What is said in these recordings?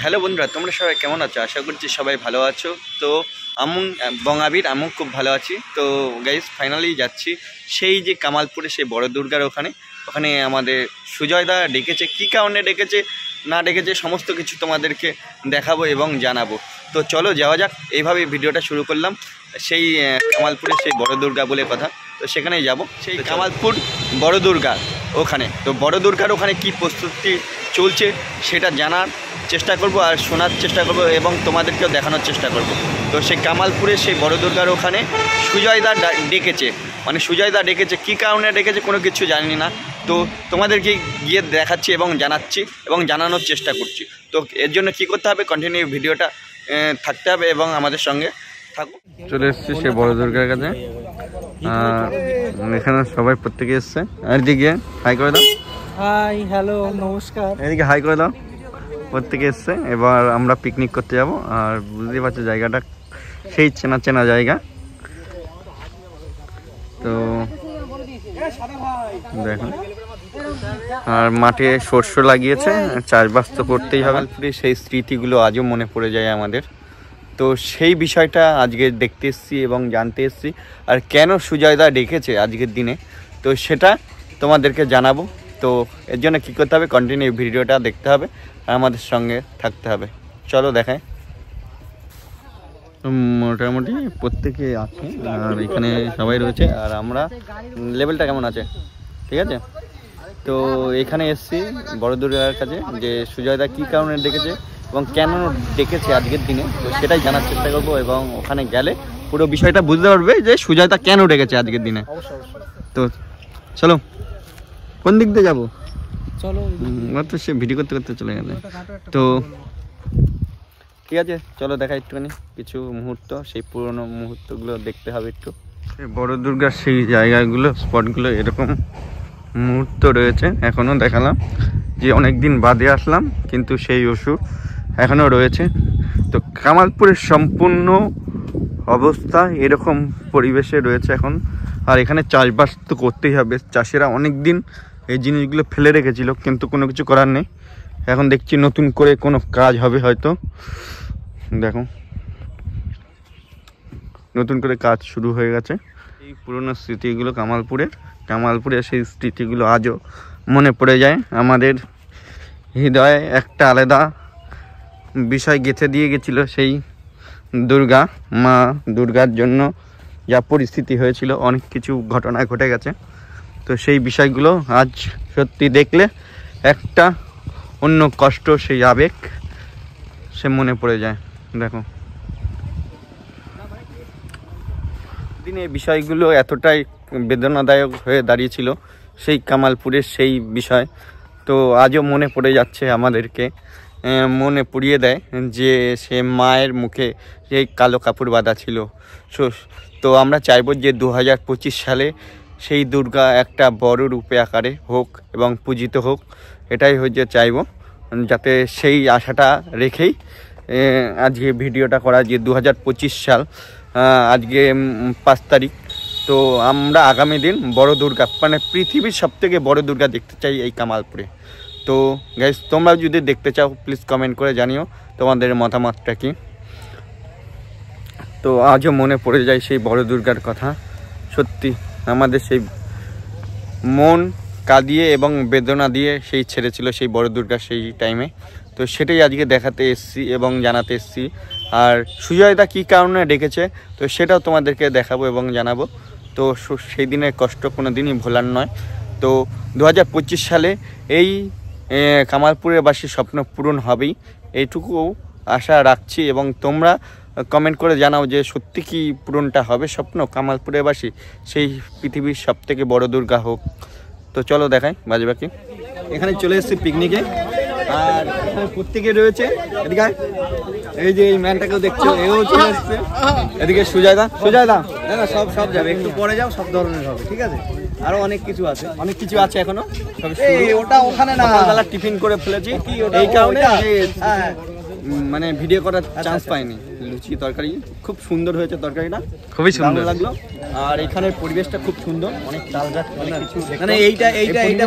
Hello বন্ধুরা, তোমরা সবাই কেমন আছো? আশা করছি সবাই ভালো আছো। তো আমি খুব ভালো আছি। তো গাইস, ফাইনালি যাচ্ছি সেই যে কামালপুরে সেই বড় দুর্গার ওখানে আমাদের সুজয়দা ডেকেছে। কী কারণে ডেকেছে না ডেকেছে সমস্ত কিছু তোমাদেরকে দেখাবো এবং জানাবো। তো চলো যাওয়া যাক। এইভাবে ভিডিওটা শুরু করলাম সেই কামালপুরে সেই বড় দুর্গা বলে কথা। তো সেখানেই যাব, সেই কামালপুর বড় দুর্গা ওখানে। তো বড় দুর্গার ওখানে কী প্রস্তুতি চলছে সেটা জানার চেষ্টা করব আর শোনার চেষ্টা করব এবং তোমাদেরকেও দেখানোর চেষ্টা করব। তো সেই কামালপুরে সেই বড় দুর্গার ওখানে সুজয়দা ডেকেছে, মানে সুজয়দা ডেকেছে। কী কারণে ডেকেছে কোনো কিছু জানি না। তো তোমাদেরকে গিয়ে দেখাচ্ছি এবং জানাচ্ছি এবং জানানোর চেষ্টা করছি। তো এর জন্য কী করতে হবে, কন্টিনিউ ভিডিওটা থাকতে হবে এবং আমাদের সঙ্গে থাকুন। চলে এসেছি সেই বড় দুর্গার কাছে। এখানে সবাই প্রত্যেকে এসছে। এদিকে হাই করে দাও। হাই, হ্যালো, নমস্কার। এদিকে হাই করে দাও। প্রত্যেকে এসছে। এবার আমরা পিকনিক করতে যাব। আর বুঝতেই পারছো জায়গাটা সেই চেনা চেনা জায়গা। তো দেখুন, আর মাঠে শস্য লাগিয়েছে, চাষবাস তো করতেই হবে। সেই স্মৃতিগুলো আজও মনে পড়ে যায় আমাদের। তো সেই বিষয়টা আজকে দেখতে এসেছি এবং জানতে এসেছি। আর কেন সুজয়দা ডেকেছে আজকের দিনে, তো সেটা তোমাদেরকে জানাবো। তো এর জন্য কী করতে হবে, কন্টিনিউ ভিডিওটা দেখতে হবে আর আমাদের সঙ্গে থাকতে হবে। চলো দেখায়। মোটামুটি প্রত্যেকে আছে আর এখানে সবাই রয়েছে। আর আমরা লেভেলটা কেমন আছে, ঠিক আছে। তো এখানে এসছি বড় দুর্গার কাছে যে সুজয়দা কী কারণে ডেকেছে এবং কেন ডেকেছে আজকের দিনে, তো সেটাই জানার চেষ্টা করবো। এবং ওখানে গেলে পুরো বিষয়টা বুঝতে পারবে যে সুজয়দা কেন ডেকেছে আজকের দিনে। তো চলো, কোন দিক দিয়ে যাবো? চলো, তো সে ভিডিও করতে করতে চলে গেলে। তো ঠিক আছে, চলো দেখা একটুখানি কিছু মুহূর্ত, সেই পুরনো মুহূর্তগুলো দেখতে হবে একটু। বড় দুর্গার সেই জায়গাগুলো, স্পটগুলো এরকম মুহূর্ত রয়েছে। এখনও দেখালাম যে অনেক দিন বাদে আসলাম, কিন্তু সেই ওষুধ এখনও রয়েছে। তো কামালপুরের সম্পূর্ণ অবস্থা এরকম পরিবেশে রয়েছে এখন। আর এখানে চাষবাস তো করতেই হবে। চাষিরা অনেক দিন এই জিনিসগুলো ফেলে রেখেছিল, কিন্তু কোনো কিছু করার নেই। এখন দেখছি নতুন করে কোনো কাজ হবে হয়তো। দেখো, নতুন করে কাজ শুরু হয়ে গেছে। এই পুরনো স্মৃতিগুলো কামালপুরের সেই স্মৃতিগুলো আজও মনে পড়ে যায় আমাদের হৃদয়ে। একটা আলাদা বিষয় গেঁথে দিয়ে গেছিলো সেই মা দুর্গার জন্য যা পরিস্থিতি হয়েছিল, অনেক কিছু ঘটনা ঘটে গেছে। তো সেই বিষয়গুলো আজ সত্যি দেখলে একটা অন্য কষ্ট, সেই আবেগ সে মনে পড়ে যায়। দেখো, দিনে এই বিষয়গুলো এতটাই বেদনাদায়ক হয়ে দাঁড়িয়েছিল সেই কামালপুরের সেই বিষয়। তো আজও মনে পড়ে যাচ্ছে আমাদেরকে, মনে পুড়িয়ে দেয় যে সে মায়ের মুখে সেই কালো কাপড় বাঁধা ছিল। তো আমরা চাইব যে 2025 সালে সেই দুর্গা একটা বড় রূপে আকারে হোক এবং পূজিত হোক। এটাই হচ্ছে চাইব, যাতে সেই আশাটা রেখেই আজকে ভিডিওটা করা। যে 2025 সাল, আজকে 5 তারিখ। তো আমরা আগামী দিন বড় দুর্গা, মানে পৃথিবীর সবথেকে বড় দুর্গা দেখতে চাই এই কামালপুরে। তো গাইস, তোমরা যদি দেখতে চাও প্লিজ কমেন্ট করে জানিও তোমাদের মতামতটা কি। তো আজও মনে পড়ে যায় সেই বড় দুর্গার কথা। সত্যি আমাদের সেই মন কাঁদিয়ে এবং বেদনা দিয়ে সেই ছেড়েছিল সেই বড় দুর্গা সেই টাইমে। তো সেটাই আজকে দেখাতে এসেছি এবং জানাতে এসেছি। আর সুজয়দা কী কারণে ডেকেছে তো সেটাও তোমাদেরকে দেখাবো এবং জানাবো। তো সেই দিনের কষ্ট কোনো দিনই ভোলার নয়। তো 2025 সালে এই কামালপুরের বাসীর স্বপ্ন পূরণ হবেই, এইটুকু আশা রাখছি। এবং তোমরা কমেন্ট করে জানাও যে সত্যি কি পূরণটা হবে স্বপ্ন কামালপুরের বাসী, সেই পৃথিবীর সবথেকে বড় দুর্গা হোক। তো চলো দেখাই বাজবাকি। এখানে চলে এসেছি পিকনিকে, আর এখানে প্রত্যেকে রয়েছে। এদিকে এই যে এই ম্যানটাকেও দেখছো, এও চলে এসছে। এদিকে সুজয়দা না সব যাবে, একটু পরে যাও, সব ধরনের হবে, ঠিক আছে। আরো অনেক কিছু আছে এখনো। ওটা ওখানে না, সকালবেলা টিফিন করে ফেলেছি, এই কারণে মানে ভিডিও করার চান্স পাইনি। লুচি তরকারি খুব সুন্দর হয়েছে, তরকারিটা খুবই সুন্দর লাগলো। আর এখানের পরিবেশটা খুব সুন্দর, অনেক তাল গাছ, অনেক কিছু। মানে এইটা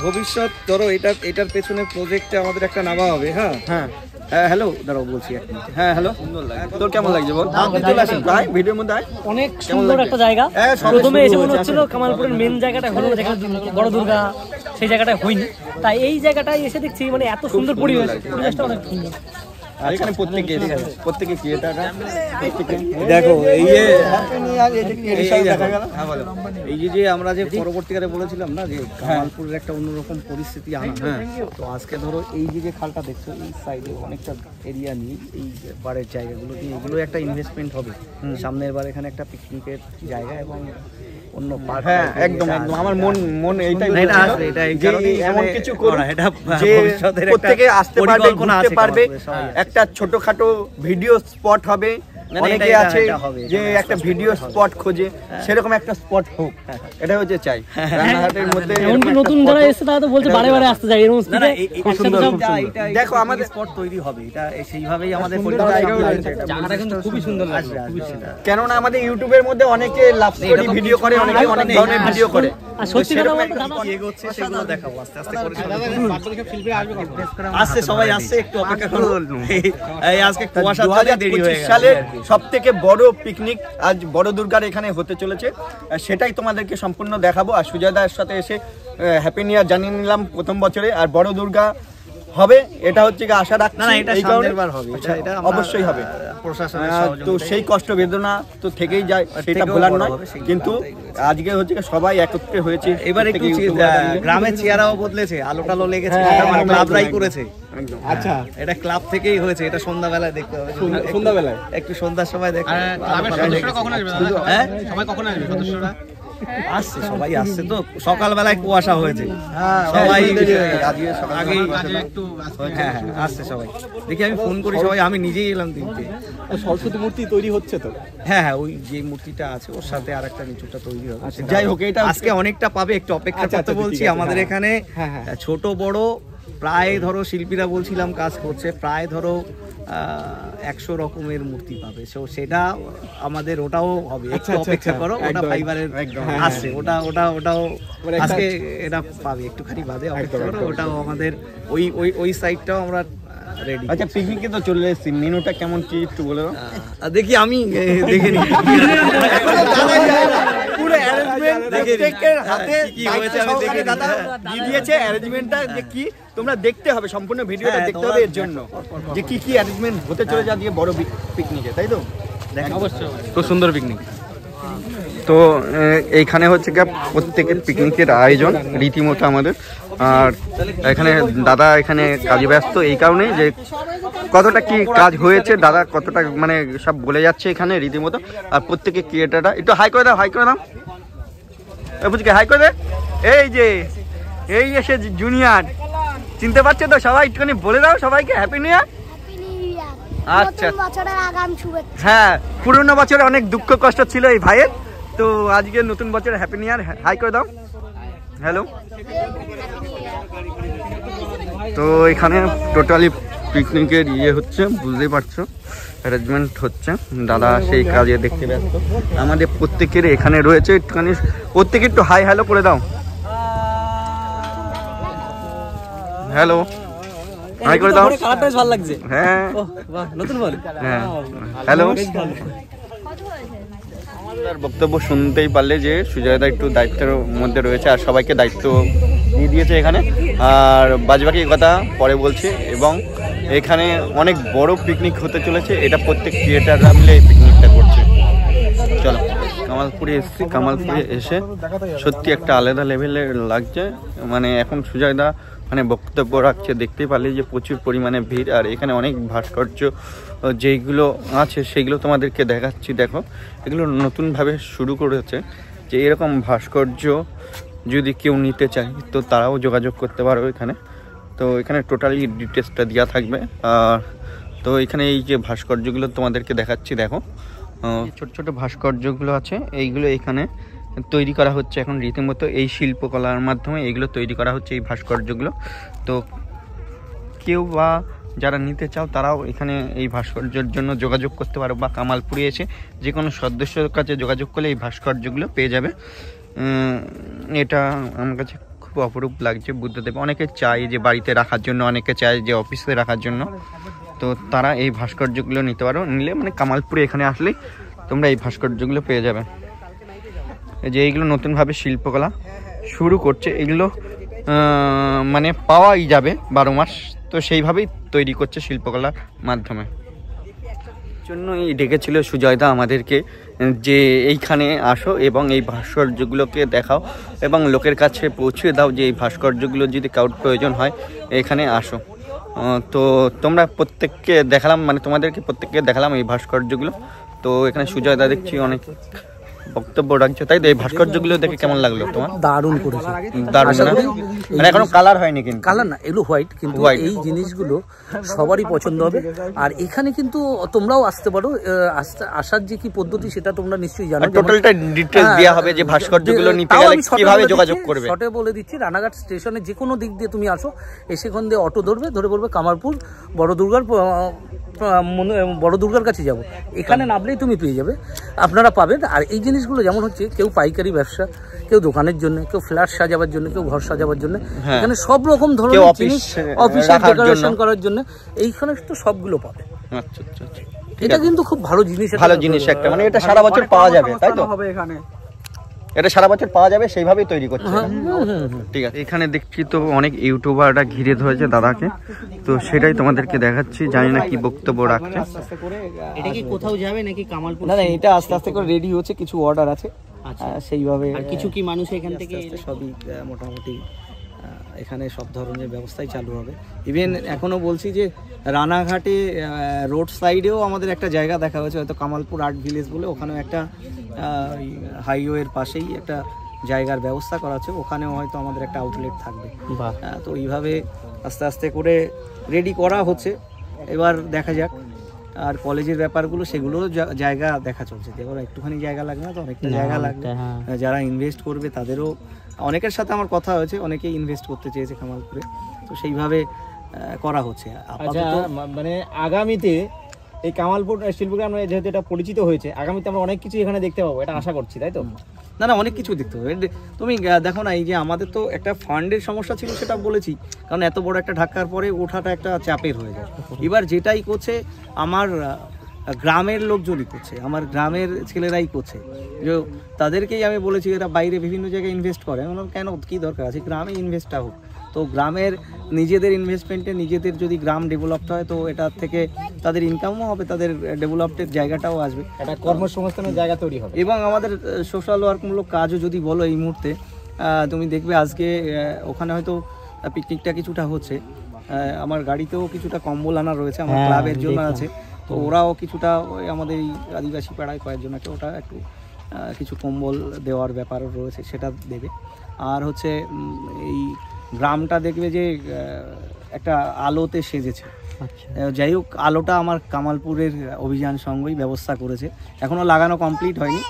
ভবিষ্যৎ ধরো, এটার পেছনে প্রজেক্টে আমাদের একটা নামা হবে। হ্যাঁ, হ্যাঁ হ্যালো দাঁড়াও বলছি এক মিনিট। হ্যাঁ হ্যালো, তোর কেমন লাগছে বল? চলে আসেন ভাই ভিডিওর মধ্যে আয়। অনেক সুন্দর একটা জায়গা। প্রথমে এসে মনে হচ্ছিল কামালপুরের মেন জায়গাটা হলো যেখানে বড় দুর্গা, সেই জায়গাটা হয়নি। তাই এই জায়গাটায় এসে দেখছি মানে এত সুন্দর পরিবেশটা অনেক সুন্দর। আর এখানে প্রত্যেকে কি এটা দেখো এই যে দেখা গেল। হ্যাঁ বলো। এই যে আমরা যে পরবর্তীকালে বলেছিলাম না যে কামালপুরের একটা অন্যরকম পরিস্থিতি আনা, হ্যাঁ, তো আজকে ধরো এই যে খালটা দেখছো এই সাইডে অনেকটা এরিয়া নিয়ে এই বারের জায়গাগুলো দিয়ে এগুলো একটা ইনভেস্টমেন্ট হবে সামনের বার, এখানে একটা পিকনিকের জায়গা এবং অন্য পার্ক। হ্যাঁ একদম আমার মন এইটাই এটা আসবে, এটা এই কারণেই এমন কিছু করো এটা যে ভবিষ্যতের একটা প্রত্যেকে আসতে পারবে, ঘুরতে পারবে, সবাই। একটা ছোটখাটো ভিডিও স্পট হবে। অনেকে আছে যে একটা ভিডিও স্পট খোঁজে, সেরকম একটা স্পট হোক, এটা হচ্ছে চাই রানাঘাটের মধ্যে। এমনকি নতুন যারা এসে তারা তো বলছে বারে বারে আসতে যায় এরকম। দেখো আমাদের স্পট তৈরি হবে, এটা সেইভাবেই আমাদের জায়গাটা কিন্তু খুবই সুন্দর লাগছে। কেননা আমাদের ইউটিউবের মধ্যে অনেকে লাভ স্টোরি ভিডিও করে, অনেকে অনেক ধরনের ভিডিও করে। আর সত্যি কথা বলতে দাদা এগোচ্ছে সেগুলো দেখাবো আস্তে আস্তে করে। আসছে সবাই আসছে, একটু অপেক্ষা করুন। এই আজকে কুয়াশা থাকে, দেরি হয়ে গেছে। সালের সবথেকে বড় পিকনিক আজ বড় দুর্গার এখানে হতে চলেছে, সেটাই তোমাদেরকে সম্পূর্ণ দেখাবো। আর সুজয়দার সাথে এসে হ্যাপি নিউ ইয়ার জানিয়ে নিলাম প্রথম বছরে। আর বড় দুর্গা হবে, এটা হচ্ছে কি আশা রাখছি। না এটা সামনের বার হবে, এটা অবশ্যই হবে। প্রশাসনের তো সেই কষ্ট বেদনা তো থেকেই যায়, সেটা ভোলার নয়। কিন্তু আজকে হচ্ছে সবাই একত্রে হয়েছে। এবার একটু গ্রামের চেহারাও বদলেছে, আলো টালো লেগেছে, ক্লাবরাই করেছে। আচ্ছা এটা ক্লাব থেকেই হয়েছে, এটা সন্ধ্যাবেলায় দেখতে হবে। সন্ধ্যাবেলায় একটু সন্ধ্যার সময় দেখতে। সবাই কখন আসবে সদস্যরা? আসছে, সবাই আসছে। তো সকালবেলায় কুয়াশা হয়েছে, সবাই আগেই একটু হ্যাঁ আসছে সবাই। দেখি আমি ফোন করি সবাই, আমি নিজেই এলাম তিনটে। সরস্বতী মূর্তি তৈরি হচ্ছে তো? হ্যাঁ ওই যে মূর্তিটা আছে ওর সাথে আর একটা নিচুটা তৈরি হবে। যাই হোক, এটা আজকে অনেকটা পাবে, একটু অপেক্ষা করতে বলছি। আমাদের এখানে ছোট বড় প্রায় ধরো শিল্পীরা বলছিলাম কাজ করছে, প্রায় ধরো 100 রকমের মূর্তি পাবে। সেটা আমাদের ওটাও হবে, একটু অপেক্ষা করো। ওটা ফাইবারের আসছে, ওটাও আজকে এটা পাবে, একটুখানি বাদে অপেক্ষা করো। ওটাও আমাদের ওই সাইডটাও আমরা রেডি। আচ্ছা পিকনিকে তো চলে এসেছি, মেনুটা কেমন কি একটু বলে দাও। দেখি আমি দেখে নিই পুরো অ্যারেঞ্জমেন্ট প্রত্যেকের হাতে কি হয়েছে আমি দেখে দাদা দিয়ে দিয়েছে। অ্যারেঞ্জমেন্টটা যে কি তোমরা দেখতে হবে, সম্পূর্ণ ভিডিওটা দেখতে হবে এর জন্য যে কি কি অ্যারেঞ্জমেন্ট হতে চলে যায় দিয়ে বড় পিকনিকে, তাই তো? অবশ্যই খুব সুন্দর পিকনিক। তো এইখানে হচ্ছে কি প্রত্যেকের পিকনিকের আয়োজন রীতিমতো আমাদের। আর এখানে দাদা এখানে কাজে ব্যস্ত, এই কারণেই যে কতটা কি কাজ হয়েছে দাদা কতটা মানে সব বলে যাচ্ছে এখানে রীতিমতো। আর প্রত্যেকের ক্রিয়েটাররা একটু হাই করে দাও, হাই করে দাও, বুঝকে হাই করে দে। এই এসে জুনিয়র চিনতে পারছে তো সবাই, একটুখানি বলে দাও সবাইকে হ্যাপি নিউ ইয়ার। আচ্ছা হ্যাঁ, পুরোনো বছরে অনেক দুঃখ কষ্ট ছিল এই ভাইয়ের, তো আজকে নতুন বছরে হ্যাপি নিউ ইয়ার। হাই করে দাও, হ্যালো। তো এখানে টোটালি পিকনিকের হচ্ছে, বুঝতেই পারছো অ্যারেঞ্জমেন্ট হচ্ছে। দাদা সেই কাজে দেখতে ব্যস্ত, আমাদের প্রত্যেকের এখানে রয়েছে। একটুখানি প্রত্যেকে একটু হাই হ্যালো করে দাও, হ্যালো হাই করে দাও। কালারটা ভালো লাগছে। হ্যাঁ বাহ, নতুন বল। হ্যাঁ হ্যালো। তার বক্তব্য শুনতেই পারলে যে সুজয়দা একটু দায়িত্বের মধ্যে রয়েছে আর সবাইকে দায়িত্ব দিয়ে দিয়েছে এখানে। আর বাদবাকি কথা পরে বলছি। এবং এখানে অনেক বড় পিকনিক হতে চলেছে, এটা প্রত্যেক ক্রিয়েটাররা মিলে এই পিকনিকটা করছে। চলো কামালপুরে এসেছি, কামালপুরে এসে সত্যি একটা আলাদা লেভেলের লাগছে। মানে এখন সুজয়দা মানে বক্তব্য রাখছে, দেখতেই পারলে যে প্রচুর পরিমাণে ভিড়। আর এখানে অনেক ভাস্কর্য যেইগুলো আছে সেগুলো তোমাদেরকে দেখাচ্ছি। দেখো এগুলো নতুনভাবে শুরু করেছে, যে এরকম ভাস্কর্য যদি কেউ নিতে চায় তো তারাও যোগাযোগ করতে পারো এখানে। তো এখানে টোটালি ডিটেলসটা দেওয়া থাকবে। আর তো এখানে এই যে ভাস্কর্যগুলো তোমাদেরকে দেখাচ্ছি, দেখো ছোট ছোট ভাস্কর্যগুলো আছে, এইগুলো এখানে তৈরি করা হচ্ছে এখন রীতিমতো। এই শিল্পকলার মাধ্যমে এইগুলো তৈরি করা হচ্ছে, এই ভাস্কর্যগুলো। তো কেউ বা যারা নিতে চাও তারাও এখানে এই ভাস্কর্যের জন্য যোগাযোগ করতে পারো, বা কামালপুরে এসে যে কোনো সদস্যের কাছে যোগাযোগ করলে এই ভাস্কর্যগুলো পেয়ে যাবে। এটা আমার কাছে খুব অপরূপ লাগছে বুদ্ধদেব। অনেকে চায় যে বাড়িতে রাখার জন্য, অনেকে চায় যে অফিসে রাখার জন্য। তো তারা এই ভাস্কর্যগুলো নিতে পারো, নিলে মানে কামালপুরে এখানে আসলে তোমরা এই ভাস্কর্যগুলো পেয়ে যাবে। এই যে এইগুলো নতুনভাবে শিল্পকলা শুরু করছে, এগুলো মানে পাওয়াই যাবে 12 মাস, তো সেইভাবেই তৈরি করছে শিল্পকলার মাধ্যমে। জন্যই ডেকেছিল সুজয়দা আমাদেরকে যে এইখানে আসো এবং এই ভাস্কর্যগুলোকে দেখাও এবং লোকের কাছে পৌঁছে দাও যে এই ভাস্কর্যগুলো যদি কারোর প্রয়োজন হয় এখানে আসো। তো তোমরা প্রত্যেককে দেখালাম, মানে তোমাদেরকে প্রত্যেককে দেখালাম এই ভাস্কর্যগুলো। তো এখানে সুজয়দা দেখছি অনেক বক্তব্য রাখছে, তাই তো এই ভাস্কর্যগুলো দেখে কেমন লাগলো তোমার? দারুণ করেছে, দারুণ না? মানে এখনো কালার হয়নি, কিন্তু কালার না, এগুলো হোয়াইট, কিন্তু এই জিনিসগুলো সবারই পছন্দ হবে। আর এখানে কিন্তু তোমরাও আসতে পারো, আসার যে কি পদ্ধতি সেটা তোমরা নিশ্চয়ই জানো। টোটালটা ডিটেইলস দেয়া হবে যে ভাস্কর্যগুলো নিতে গেলে কিভাবে যোগাযোগ করবে। শর্টে বলে দিচ্ছি, রানাঘাট স্টেশনে যে কোনো দিক দিয়ে তুমি আসো, এসে কোন দিয়ে অটো ধরে বলবে কামালপুর বড় দুর্গার কাছে যাব, এখানে নামলেই তুমি পেয়ে যাবে, আপনারা পাবেন। আর এই জিনিসগুলো যেমন হচ্ছে কেউ পাইকারি ব্যবসা, কেউ দোকানের জন্য, কেউ ফ্ল্যাট সাজাবার জন্য, কেউ ঘর সাজাবার জন্য, এখানে সব রকম ধরনের জিনিস, অফিসের ডেকোরেশন করার জন্য এইখানে তো সবগুলো পাবে। আচ্ছা আচ্ছা আচ্ছা, এটা কিন্তু খুব ভালো জিনিস, ভালো জিনিস একটা, মানে এটা সারা বছর পাওয়া যাবে, তাই তো? এটা সারা বছর পাওয়া যাবে, সেইভাবেই তৈরি করছে। ঠিক আছে, এখানে দেখছি তো অনেক ইউটিউবাররা ঘিরে ধরেছে দাদাকে, তো সেটাই তোমাদেরকে দেখাচ্ছি, জানি না কি বক্তব্য রাখছে। এটা কি কোথাও যাবে নাকি কামালপুর? না, এটা আস্তে আস্তে করে রেডি হচ্ছে, কিছু অর্ডার আছে, সেইভাবে। আর কিছু কি মানুষ এখান থেকে সবই মোটামুটি এখানে সব ধরনের ব্যবস্থাই চালু হবে। ইভেন এখনও বলছি যে রানাঘাটে রোড সাইডেও আমাদের একটা জায়গা দেখা হয়েছে, হয়তো কামালপুর আর্ট ভিলেজ বলে, ওখানেও একটা হাইওয়ের পাশেই একটা জায়গার ব্যবস্থা করা আছে, ওখানেও হয়তো আমাদের একটা আউটলেট থাকবে। তো এইভাবে আস্তে আস্তে করে রেডি করা হচ্ছে, এবার দেখা যাক। আর কলেজের ব্যাপারগুলো সেগুলো জায়গা দেখা চলছে, এবার একটুখানি জায়গা লাগবে না, তো অনেকটা জায়গা লাগবে। যারা ইনভেস্ট করবে তাদেরও, অনেকের সাথে আমার কথা হয়েছে, অনেকেই ইনভেস্ট করতে চেয়েছে কামালপুরে, তো সেইভাবে করা হচ্ছে। মানে আগামীতে এই কামালপুর শিল্পগ্রাম যেহেতু এটা পরিচিত হয়েছে, আগামীতে আমরা অনেক কিছু এখানে দেখতে পাবো, এটা আশা করছি, তাই তো? না, অনেক কিছু দেখতে হবে। তুমি দেখো না, এই যে আমাদের তো একটা ফান্ডের সমস্যা ছিল, সেটা বলেছি, কারণ এত বড় একটা ঢাকার পরে ওঠাটা একটা চাপের হয়ে যায়। এবার যেটাই করছে আমার গ্রামের লোকজনই করছে, আমার গ্রামের ছেলেরাই করছে, যে তাদেরকেই আমি বলেছি, এরা বাইরে বিভিন্ন জায়গায় ইনভেস্ট করে, কেন কি দরকার আছে, গ্রামে ইনভেস্টটা হোক। তো গ্রামের নিজেদের ইনভেস্টমেন্টে নিজেদের যদি গ্রাম ডেভেলপড হয়, তো এটার থেকে তাদের ইনকামও হবে, তাদের ডেভেলপডের জায়গাটাও আসবে, একটা কর্মসংস্থানের জায়গা তৈরি হবে। এবং আমাদের সোশ্যাল ওয়ার্কমূলক কাজও যদি বলো এই মুহূর্তে, তুমি দেখবে আজকে ওখানে হয়তো পিকনিকটা কিছুটা হচ্ছে, আমার গাড়িতেও কিছুটা কম্বল আনা রয়েছে, আমার ক্লাবের জন্য আছে, তো ওরাও কিছুটা ওই আমাদের এই আদিবাসী পাড়ায় কয়েকজনকে ওটা একটু কিছু কম্বল দেওয়ার ব্যাপারও রয়েছে, সেটা দেবে। আর হচ্ছে এই গ্রামটা দেখবে যে একটা আলোতে সেজেছে। যাই হোক, আলোটা আমার কামালপুরের অভিযান সংঘই ব্যবস্থা করেছে, এখনও লাগানো কমপ্লিট হয়নি,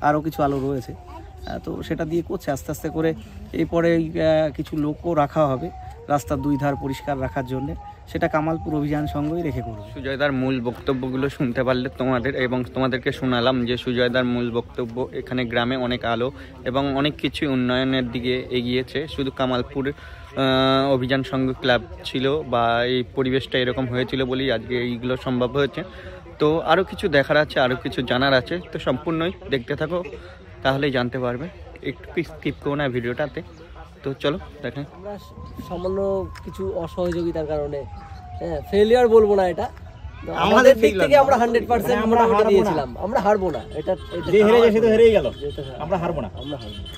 আরও কিছু আলো রয়েছে, তো সেটা দিয়ে করছে আস্তে আস্তে করে। এরপরে কিছু লোকও রাখা হবে রাস্তার দুই ধার পরিষ্কার রাখার জন্য, সেটা কামালপুর অভিযান সংঘই রেখে করবে। সুজয়দার মূল বক্তব্যগুলো শুনতে পারলে তোমাদের, এবং তোমাদেরকে শোনালাম যে সুজয়দার মূল বক্তব্য, এখানে গ্রামে অনেক আলো এবং অনেক কিছু উন্নয়নের দিকে এগিয়েছে। শুধু কামালপুর অভিযান সংঘ ক্লাব ছিল বা এই পরিবেশটা এরকম হয়েছিল বলেই আজকে এইগুলো সম্ভব হয়েছে। তো আরও কিছু দেখার আছে, আরও কিছু জানার আছে, তো সম্পূর্ণই দেখতে থাকো, তাহলেই জানতে পারবে। একটু স্কিপ করো না ভিডিওটাতে। তো চলো দেখেন। আমরা সামান্য কিছু অসহযোগিতার কারণে, ফেলিয়ার বলবো না, এটা আমাদের দিক থেকে আমরা 100% আমরা দিয়েছিলাম, আমরা হারবো না, এটা যে হেরে গেছে তো হেরেই গেল, আমরা হারবো না, আমরা হারবো না।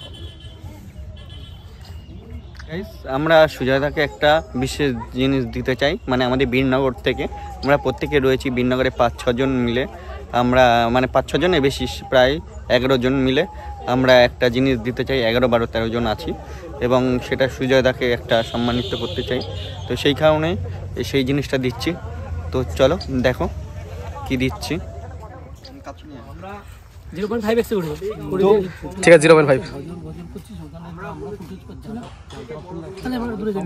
আমরা সুজয়দাকে একটা বিশেষ জিনিস দিতে চাই, মানে আমাদের বীরনগর থেকে আমরা প্রত্যেকে রয়েছি বীরনগরে 5-6 জন মিলে, আমরা মানে 5-6 জনের বেশি, প্রায় 11 জন মিলে আমরা একটা জিনিস দিতে চাই, 11, 12, 13 জন আছি, এবং সেটা সুজয়দাকে একটা সম্মানিত করতে চাই। তো সেই কারণে সেই জিনিসটা দিচ্ছি। তো চলো দেখো কি দিচ্ছি। 0.5 এক্সে উঠবে, ঠিক আছে 0.5। আমরা দূরে যাই,